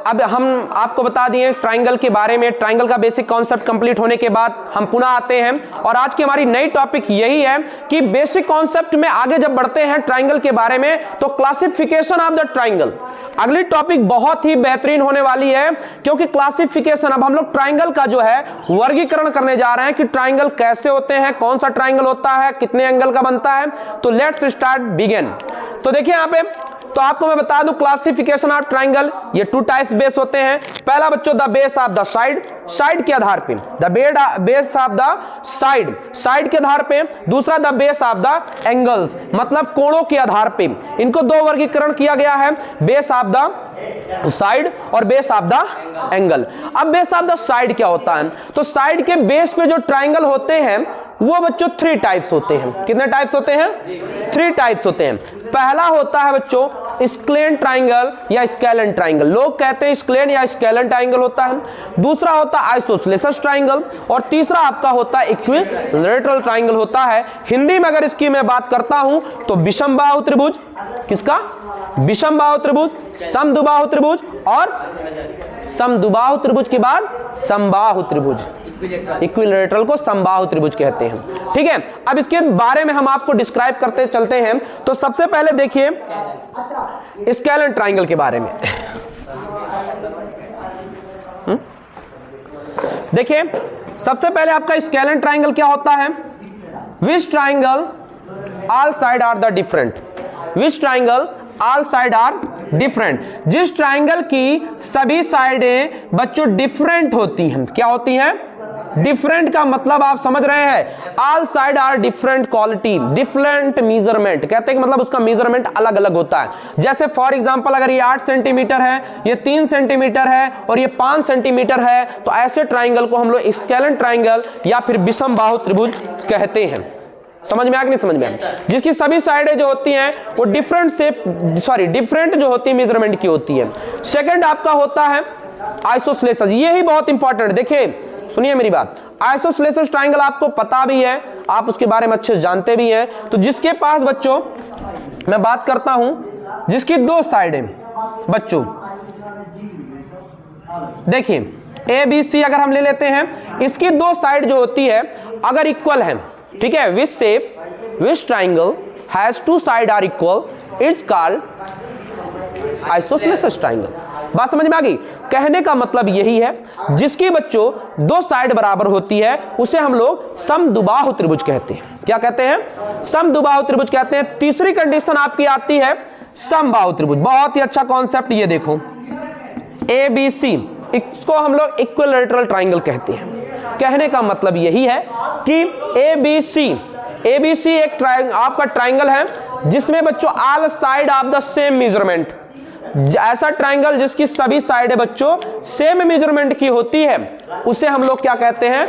अब हम आपको बता दिए ट्राइंगल के बारे में। ट्राइंगल का बेसिक कॉन्सेप्ट कंप्लीट होने के बाद हम पुनः आते हैं और आज की हमारी नई टॉपिक यही है कि बेसिक कॉन्सेप्ट में आगे जब बढ़ते हैं ट्राइंगल के बारे में तो क्लासिफिकेशन ऑफ द ट्राइंगल। अगली टॉपिक बहुत ही बेहतरीन होने वाली है क्योंकि क्लासिफिकेशन, अब हम लोग ट्राइंगल का जो है वर्गीकरण करने जा रहे हैं कि ट्राइंगल कैसे होते हैं, कौन सा ट्राइंगल होता है, कितने एंगल का बनता है। तो लेट्स स्टार्ट बिगिन। तो देखिए यहां पे, तो आपको मैं बता दूं क्लासिफिकेशन ऑफ ट्राइंगल, ये 2 टाइप्स बेस होते हैं। पहला बच्चों the base of the side, side के आधार पे, the base of the side, side के आधार पे। दूसरा the base of the angles, मतलब कोणों के आधार पे। इनको 2 वर्गीकरण किया गया है, बेस ऑफ द साइड और बेस ऑफ द एंगल। अब बेस ऑफ द साइड क्या होता है? तो साइड के बेस पे जो ट्राइंगल होते हैं वो बच्चों 3 टाइप्स होते हैं। कितने टाइप्स होते हैं? 3 टाइप्स होते हैं। पहला होता है बच्चों स्क्लेन ट्राइंगल या स्केलन ट्राइंगल, लोग कहते हैं स्क्लेन या स्केलन ट्राइंगल होता है। दूसरा होता है आइसोसेलेस ट्राइंगल और तीसरा आपका होता है इक्विलैटरल ट्राइंगल होता है। हिंदी में अगर इसकी मैं बात करता हूं तो विषमबाहु त्रिभुज, किसका? विषमबाहु त्रिभुज, समद्विबाहु त्रिभुज और समद्विबाहु त्रिभुज के बाद समबाहु त्रिभुज, इक्विलैटरल को समबाहु त्रिभुज कहते हैं। ठीक है, अब इसके बारे में हम आपको डिस्क्राइब करते चलते हैं। तो सबसे पहले देखिए स्केलन ट्राइंगल के बारे में। देखिए सबसे पहले आपका स्केलन ट्राइंगल क्या होता है? Which triangle all side are the different, which triangle all side are different, जिस ट्राइंगल की सभी साइडें बच्चों डिफरेंट होती हैं। क्या होती हैं? डिफरेंट का मतलब आप समझ रहे हैं, all side are different quality, different measurement, कहते हैं कि मतलब उसका मेजरमेंट अलग अलग होता है। जैसे फॉर एग्जांपल अगर ये 8 सेंटीमीटर है, ये 3 सेंटीमीटर है और ये 5 सेंटीमीटर है, तो ऐसे ट्राइंगल को हम लोग स्केलन ट्राइंगल या फिर विषमबाहु त्रिभुज कहते हैं। समझ में आ कि नहीं समझ में आ? जिसकी सभी साइडें जो होती हैं वो डिफरेंट जो होती है मेजरमेंट की होती है। सेकंड आपका होता है आइसोसेलेस, ये ही बहुत इंपॉर्टेंट। देखिए सुनिए मेरी बात, आइसोसेलेस ट्राइंगल आपको पता भी है, आप उसके बारे में अच्छे से जानते भी हैं। तो जिसके पास बच्चों मैं बात करता हूं जिसकी 2 साइडें बच्चों, देखिए ए बी सी अगर हम ले लेते हैं, इसकी 2 साइड जो होती है अगर इक्वल है, ठीक है, which shape which triangle has 2 side are equal, it's called isosceles triangle. बात समझ में आ गई? कहने का मतलब यही है, जिसकी बच्चों 2 साइड बराबर होती है उसे हम लोग समद्विबाहु त्रिभुज कहते हैं। क्या कहते हैं? समद्विबाहु त्रिभुज कहते हैं। तीसरी कंडीशन आपकी आती है समबाहु त्रिभुज। बहुत ही अच्छा कॉन्सेप्ट, ये देखो ए बी सी, इसको हम लोग इक्विलैटरल ट्राइंगल कहते हैं। कहने का मतलब यही है कि ए बी सी एक आपका ट्राइंगल है जिसमें बच्चों all side of the same measurement, ऐसा ट्राइंगल जिसकी सभी साइडें बच्चों सेम मेजरमेंट की होती है उसे हम लोग क्या कहते हैं?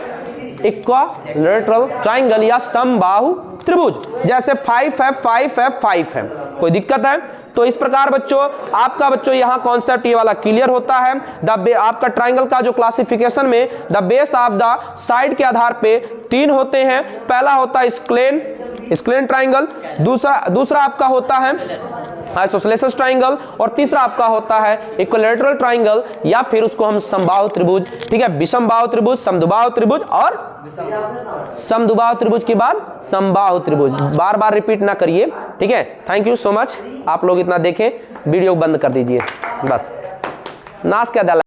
इक्विलैटरल ट्राइंगल या समबाहु त्रिभुज। जैसे 5 है 5 है 5 है, कोई दिक्कत है? तो इस प्रकार बच्चों आपका बच्चों यहां कॉन्सेप्ट ये वाला क्लियर होता है। आपका ट्राइंगल का जो क्लासिफिकेशन में the base of the side के आधार पे 3 होते हैं। पहला होता है स्केलन ट्राइंगल, दूसरा आपका होता है आइसोसेलेस ट्राइंगल और तीसरा आपका होता है इक्विलैटरल ट्राइंगल या फिर उसको हम समबाहु त्रिभुज, ठीक है, विषमबाहु त्रिभुज, समद्विबाहु त्रिभुज और समद्विबाहु त्रिभुज के बाद समबाहु त्रिभुज। बार बार रिपीट ना करिए, ठीक है। थैंक यू सो मच, आप लोग इतना देखें, वीडियो बंद कर दीजिए बस। नाश क्या डाला।